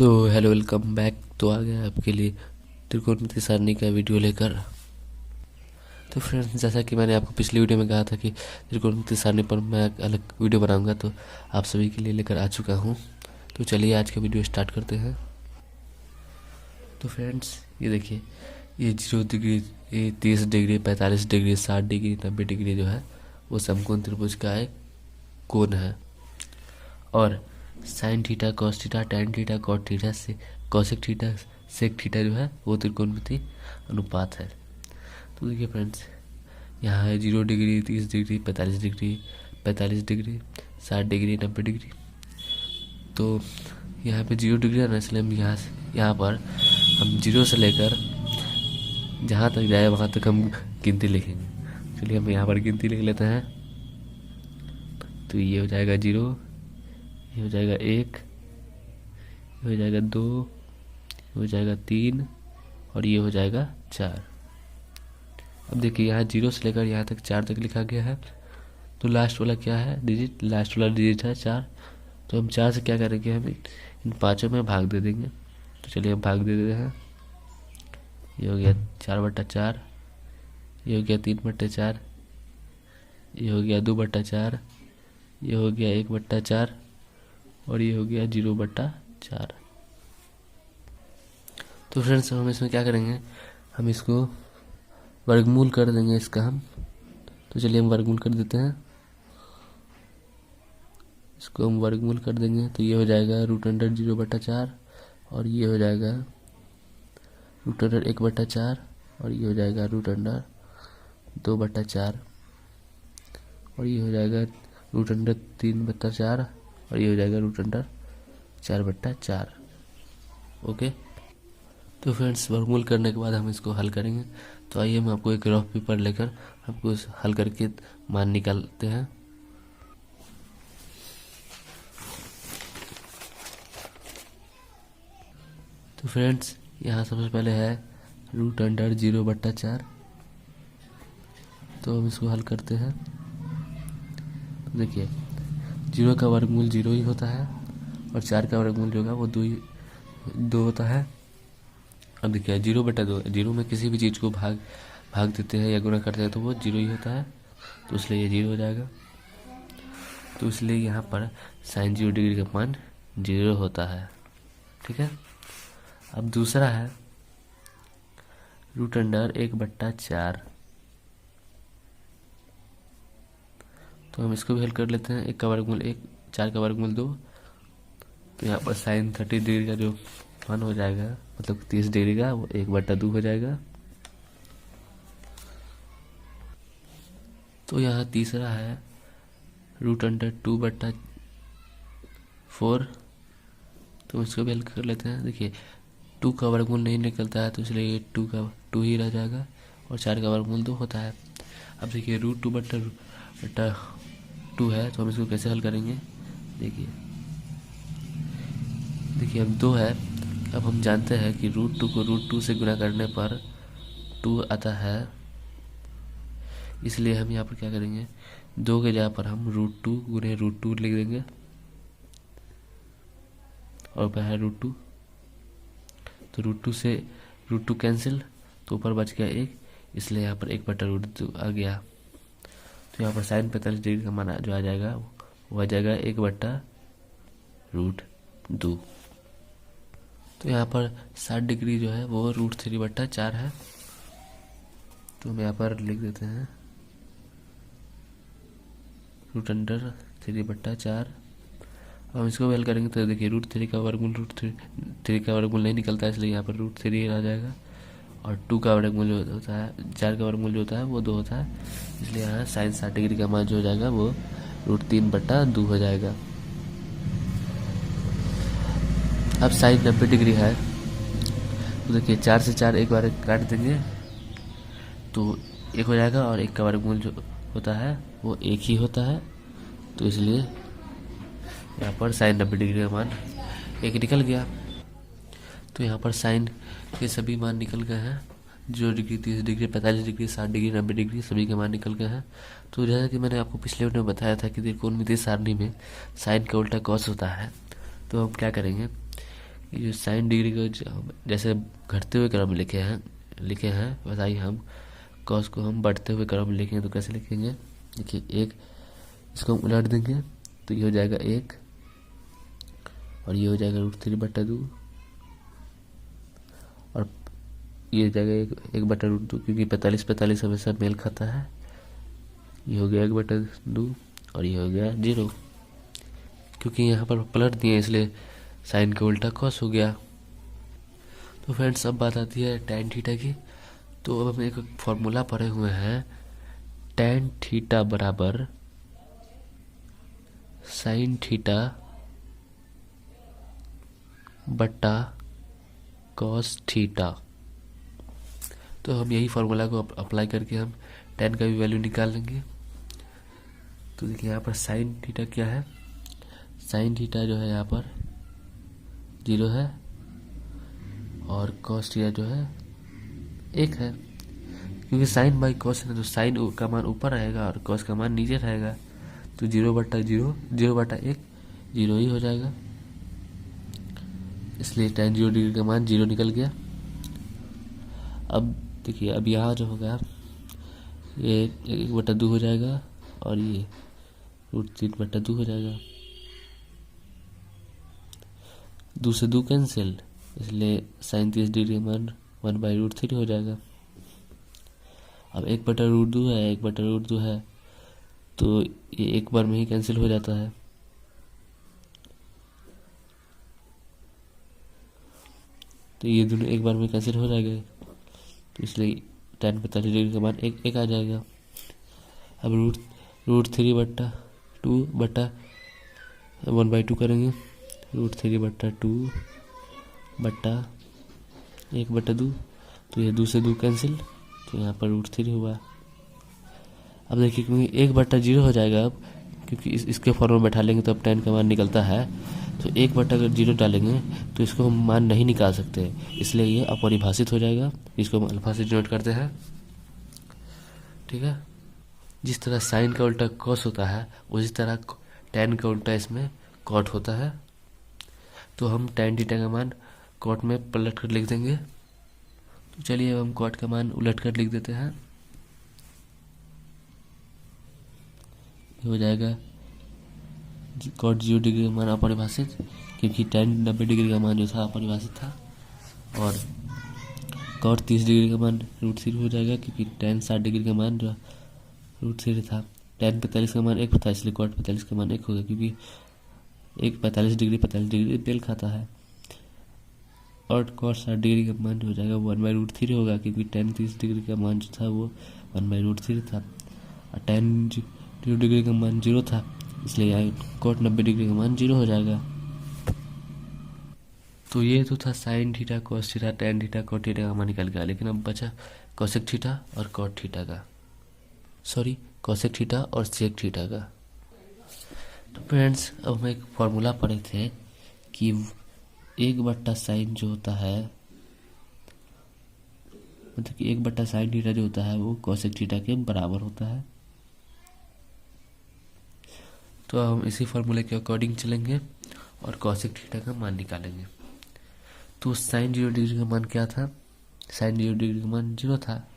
So hello welcome back. तो आ गया आपके लिए त्रिकोणमिति सारणी का वीडियो लेकर। तो फ्रेंड्स, जैसा कि मैंने आपको पिछली वीडियो में कहा था कि त्रिकोणमिति सारणी पर मैं अलग वीडियो बनाऊंगा, तो आप सभी के लिए लेकर आ चुका हूं। तो चलिए आज का वीडियो स्टार्ट करते हैं। तो फ्रेंड्स, ये देखिए, ये 0 डिग्री, ये 30 डिग्री, 45 डिग्री, 60 डिग्री, 90 डिग्री जो है वो समकोण त्रिभुज का एक कोण है। और sine theta, cos theta, tan theta, cot theta से कॉसेक थीटा, सेक थीटा जो है वो त्रिकोणमिति अनुपात है। तो देखिए फ्रेंड्स, यहाँ है 0 degree, 30 degree, 45 degree, 45 degree, 60 degree, 90 degree. तो यहाँ पे 0 डिग्री है ना, इसलिए हम यहाँ पर हम 0 से लेकर जहाँ तक जाए वहाँ तक हम गिनती लिखेंगे। चलिए हम यहाँ पर गिनती लिख लेते हैं। तो ये हो जाएगा 0, ये हो जाएगा 1, ये हो जाएगा 2, ये हो जाएगा 3 और ये हो जाएगा 4। अब देखिए, यहाँ 0 से लेकर यहाँ तक 4 तक लिखा गया है। तो लास्ट वाला क्या है डिजिट? लास्ट वाला डिजिट है 4। तो हम 4 से क्या करेंगे, हम इन पाँचों में भाग दे देंगे। तो चलिए हम भाग दे देते हैं। ये हो गया 4/4, ये हो गया 3/4, ये हो गया 2/4, ये हो गया 1/4 और ये हो गया 0/4। तो फ्रेंड्स, हम इसमें क्या करेंगे, हम इसको वर्गमूल कर देंगे इसका हम। तो चलिए हम वर्गमूल कर देते हैं। इसको हम वर्गमूल कर देंगे तो ये हो जाएगा √0/4 और ये हो जाएगा √1/4 और ये हो जाएगा √2/4 और ये हो जाएगा √3/4 और ये हो जाएगा √4/4। ओके। तो फ्रेंड्स, वर्गमूल करने के बाद हम इसको हल करेंगे। तो आइए हम आपको एक रफ पेपर लेकर आपको हल करके मान निकालते हैं। तो फ्रेंड्स, यहाँ सबसे पहले है √0/4। तो हम इसको हल करते हैं। तो देखिए, 0 का वर्गमूल 0 ही होता है और 4 का वर्गमूल जो होगा वो 2 होता है। अब देखिए 0/2, 0 में किसी भी चीज़ को भाग देते हैं या गुणा करते हैं तो वो 0 ही होता है। तो इसलिए ये 0 हो जाएगा। तो इसलिए यहाँ पर साइन 0 डिग्री का मान 0 होता है। ठीक है। अब दूसरा है √1/4। तो हम इसको भी हल कर लेते हैं। 1 का वर्गमूल 1, 4 का वर्गमूल 2। तो यहाँ पर साइन 30 डिग्री का जो मान हो जाएगा, मतलब 30 डिग्री का, वो 1/2 हो जाएगा। तो यहाँ तीसरा है √2/4। तो इसको भी हल कर लेते हैं। देखिए, 2 का वर्गमूल नहीं निकलता है तो इसलिए ये 2 ही रह जाएगा और 4 का वर्गमूल 2 होता है। अब देखिए √2/2 है तो हम इसको कैसे हल करेंगे। देखिए अब 2 है। अब हम जानते हैं कि √2 को √2 से गुणा करने पर 2 आता है। इसलिए हम यहाँ पर क्या करेंगे, 2 के जगह पर हम √2 गुणे √2 लिख देंगे और ऊपर है √2। तो √2 से √2 कैंसिल, तो ऊपर बच गया 1, इसलिए यहाँ पर 1/√2 आ गया। तो यहाँ पर साइन 45 डिग्री का मान जो आ जाएगा वो आ जाएगा 1/√2। तो यहाँ पर 60 डिग्री जो है वो √3/4 है। तो हम यहाँ पर लिख देते हैं √3/4। अब हम इसको हल करेंगे तो देखिए √3 का वर्गमूल √3 का वर्गमूल नहीं निकलता है, इसलिए यहाँ पर √3 आ जाएगा। और 2 का वर्गमूल जो होता है, 4 का वर्गमूल जो होता है वो 2 होता है, इसलिए यहाँ साइन 60 डिग्री का मान जो हो जाएगा वो √3/2 हो जाएगा। अब साइन 90 डिग्री है। तो देखिए 4 से 4 एक बार काट देंगे तो 1 हो जाएगा और 1 का वर्गमूल जो होता है वो 1 ही होता है। तो इसलिए यहाँ पर साइन 90 डिग्री का मान 1 निकल गया। तो यहाँ पर साइन के सभी मान निकल गए हैं। 0 degree, 30 degree, 45 degree, 60 degree, 90 degree, सभी के मान निकल गए हैं। तो जैसा कि मैंने आपको पिछले वीडियो में बताया था कि त्रिकोणमितीय सारणी में साइन का उल्टा कॉस होता है। तो हम क्या करेंगे ये जो साइन डिग्री को जैसे घटते हुए क्रम लिखे हैं बताइए हम कॉस को हम बढ़ते हुए क्रम में लिखेंगे तो कैसे लिखेंगे। देखिए एक, इसको हम उलट देंगे तो ये हो जाएगा 1 और ये हो जाएगा √3/2 और ये हो जाएगा 1/√2 क्योंकि 45 हमेशा मेल खाता है। ये हो गया 1/2 और ये हो गया 0 क्योंकि यहाँ पर पलट दिए इसलिए साइन का उल्टा कॉस हो गया। तो फ्रेंड्स अब बात आती है tan थीटा की। तो अब हम एक फॉर्मूला पढ़े हुए हैं, tan थीटा बराबर साइन थीटा बट्टा कॉस थीटा। तो हम यही फार्मूला को अप्लाई करके हम tan का भी वैल्यू निकाल लेंगे। तो देखिए यहाँ पर साइन थीटा क्या है, साइन थीटा जो है यहाँ पर 0 है और कॉस थीटा जो है 1 है, क्योंकि साइन बाई कॉस है तो साइन का मान ऊपर रहेगा और कॉस का मान नीचे रहेगा। तो 0/0 0/1 0 ही हो जाएगा, इसलिए tan 0 डिग्री का मान 0 निकल गया। अब देखिए अब यहाँ जो होगा ये 1/2 हो जाएगा और ये √3/2 हो जाएगा। 2 से 2 कैंसिल, इसलिए साइन 30 डिग्री का मान 1/√3 हो जाएगा। अब 1/√2 है 1/√2 है तो ये एक बार में ही कैंसिल हो जाता है। तो ये दोनों एक बार में कैंसिल हो जाएगा, तो इसलिए tan 45 डिग्री का मान एक आ जाएगा। अब √3/2 बट्टा 1/2 करेंगे, √3/2 बट्टा 1/2, तो ये 2 से 2 कैंसिल, तो यहाँ पर √3 हुआ। अब देखिए क्योंकि 1/0 हो जाएगा अब, क्योंकि इसके फॉर्म में बैठा लेंगे तो अब tan का मान निकलता है, तो 1/0 डालेंगे तो इसको हम मान नहीं निकाल सकते, इसलिए ये अपरिभाषित हो जाएगा। इसको हम अल्फा से डिनोट करते हैं, ठीक है। जिस तरह साइन का उल्टा कॉस होता है उसी तरह tan का उल्टा इसमें कॉट होता है। तो हम tan थीटा का मान कॉट में पलट कर लिख देंगे। तो चलिए अब हम कॉट का मान उलट कर लिख देते हैं। हो जाएगा कॉट 0 डिग्री का मान अपरिभाषित, क्योंकि tan 90 डिग्री का मान जो था अपरिभाषित था, और कॉट 30 डिग्री का मान √3 हो जाएगा, क्योंकि tan 60 डिग्री का मान जो √3 था। tan 45 का मान 1 था, इसलिए कॉट 45 का मान 1 होगा, क्योंकि 45 डिग्री बेल खाता है। और कॉट 60 डिग्री का मान जो हो जाएगा 1/√3 होगा, क्योंकि tan 30 डिग्री का मान जो था वो 1/√3 था, और tan 0 डिग्री का मान 0 था, इसलिए यहाँ कॉट 90 डिग्री का मान 0 हो जाएगा। तो ये तो था sine theta cos theta tan theta cot theta का मान निकल गया, लेकिन अब बचा कोसेक थीटा और कॉट थीटा का, सॉरी कोसेक थीटा और सेक थीटा का। तो फ्रेंड्स अब हम एक फॉर्मूला पढ़े थे कि 1/sin जो होता है, मतलब कि 1/sin थीटा जो होता है वो कोसेक थीटा के बराबर होता है। तो हम इसी फॉर्मूले के अकॉर्डिंग चलेंगे और कोसेक थीटा का मान निकालेंगे। तो साइन 0 डिग्री का मान क्या था, साइन 0 डिग्री का मान 0 था,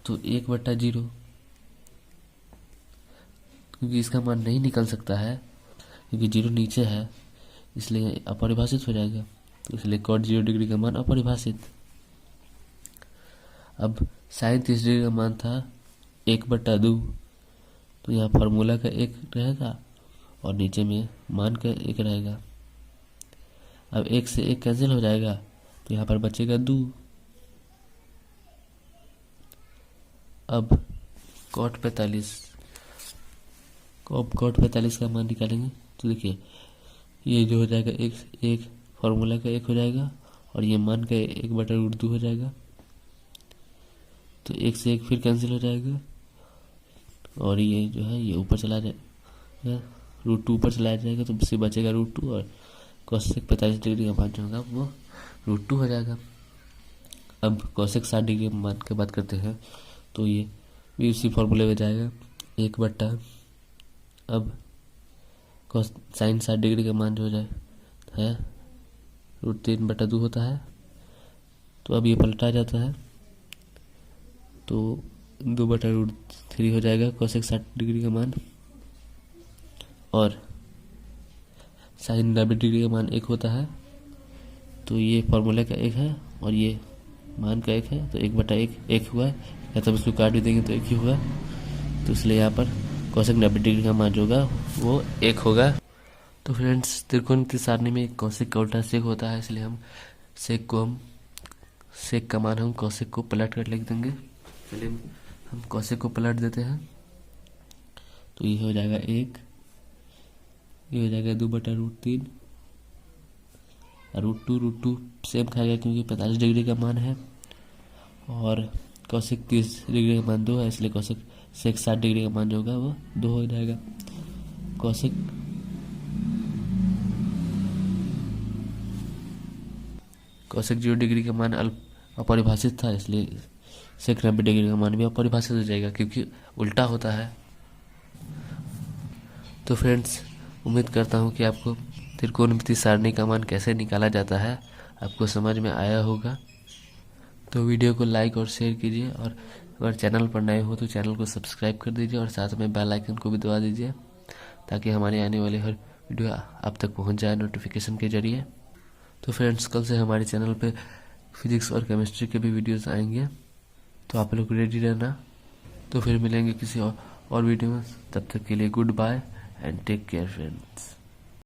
तो 1/0, क्योंकि इसका मान नहीं निकल सकता है क्योंकि 0 नीचे है, इसलिए अपरिभाषित हो जाएगा, तो इसलिए कॉट 0 डिग्री का मान अपरिभाषित। अब साइन 30 डिग्री का मान था 1/2, तो यहाँ फार्मूला का 1 रहेगा और नीचे में मान का 1 रहेगा। अब 1 से 1 कैंसिल हो जाएगा, तो यहाँ पर बचेगा 2। अब कॉट 45 का मान निकालेंगे, तो देखिए ये जो हो जाएगा 1 फार्मूला का 1 हो जाएगा और ये मान का 1/√2 हो जाएगा, तो 1 से 1 फिर कैंसिल हो जाएगा और ये जो है ये ऊपर चला जाएगा, √2 ऊपर चला जाएगा, तो इससे बचेगा √2 और कोसेक 45 डिग्री का मान जो होगा वो √2 हो जाएगा। अब कोसेक 60 डिग्री के मान की बात करते हैं, तो ये भी उसी फॉर्मूले में जाएगा 1/, अब साइन 60 डिग्री का मान जो हो जाए है √3/2 होता है। तो अब ये पलटा जाता है तो 2/√3 हो जाएगा कोसेक 60 डिग्री का मान, और साइन 90 डिग्री का मान 1 होता है। तो ये फॉर्मूले का 1 है और ये मान का 1 है, तो 1/1 1 हुआ, या तो इसको काट भी देंगे तो 1 ही होगा। तो इसलिए यहाँ पर कोसेक 90 डिग्री का मान जो होगा वो 1 होगा। तो फ्रेंड्स, त्रिकोणमितीय सारणी में कोसेक का उल्टा सेक होता है, इसलिए हम सेक का मान हम कोसेक को पलट कर लिख देंगे। चलिए हम कोसेक को पलट देते हैं। तो ये हो जाएगा 1, ये हो जाएगा 2/√3, √2 सेम खाएगा क्योंकि 45 डिग्री का मान है, और कोसेक 30 डिग्री का मान 2 है, इसलिए कोसेक 60 डिग्री का मान जो होगा वो 2 हो जाएगा। कोसेक 0 डिग्री का मान अपरिभाषित था, इसलिए सेक 90 डिग्री का मान भी अपरिभाषित हो जाएगा क्योंकि उल्टा होता है। तो फ्रेंड्स, उम्मीद करता हूँ कि आपको त्रिकोणमितीय सारणी का मान कैसे निकाला जाता है आपको समझ में आया होगा। तो वीडियो को लाइक और शेयर कीजिए, और अगर चैनल पर नए हो तो चैनल को सब्सक्राइब कर दीजिए, और साथ में बेल आइकन को भी दबा दीजिए ताकि हमारे आने वाले हर वीडियो आप तक पहुंच जाए नोटिफिकेशन के जरिए। तो फ्रेंड्स, कल से हमारे चैनल पे फिजिक्स और केमिस्ट्री के भी वीडियोस आएंगे, तो आप लोग रेडी रहना। तो फिर मिलेंगे किसी और वीडियो में, तब तक के लिए good bye and take care friends.